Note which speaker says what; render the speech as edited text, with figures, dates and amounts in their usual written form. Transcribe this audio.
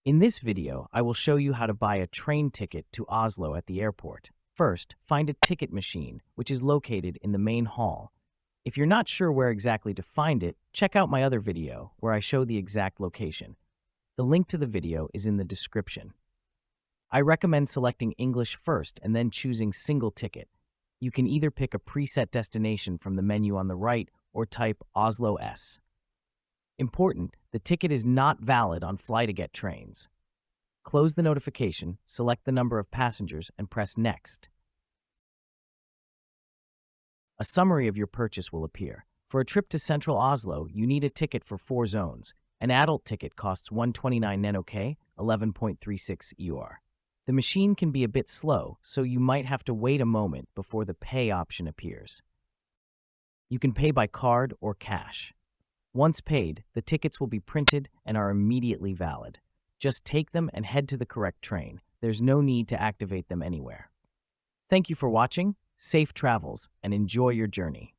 Speaker 1: In this video, I will show you how to buy a train ticket to Oslo at the airport. First, find a ticket machine, which is located in the main hall. If you're not sure where exactly to find it, check out my other video where I show the exact location. The link to the video is in the description. I recommend selecting English first and then choosing single ticket. You can either pick a preset destination from the menu on the right or type Oslo S. Important, the ticket is not valid on fly-to-get trains. Close the notification, select the number of passengers, and press Next. A summary of your purchase will appear. For a trip to central Oslo, you need a ticket for 4 zones. An adult ticket costs 129 NOK, 11.36 EUR. The machine can be a bit slow, so you might have to wait a moment before the pay option appears. You can pay by card or cash. Once paid, the tickets will be printed and are immediately valid. Just take them and head to the correct train. There's no need to activate them anywhere. Thank you for watching, safe travels, and enjoy your journey.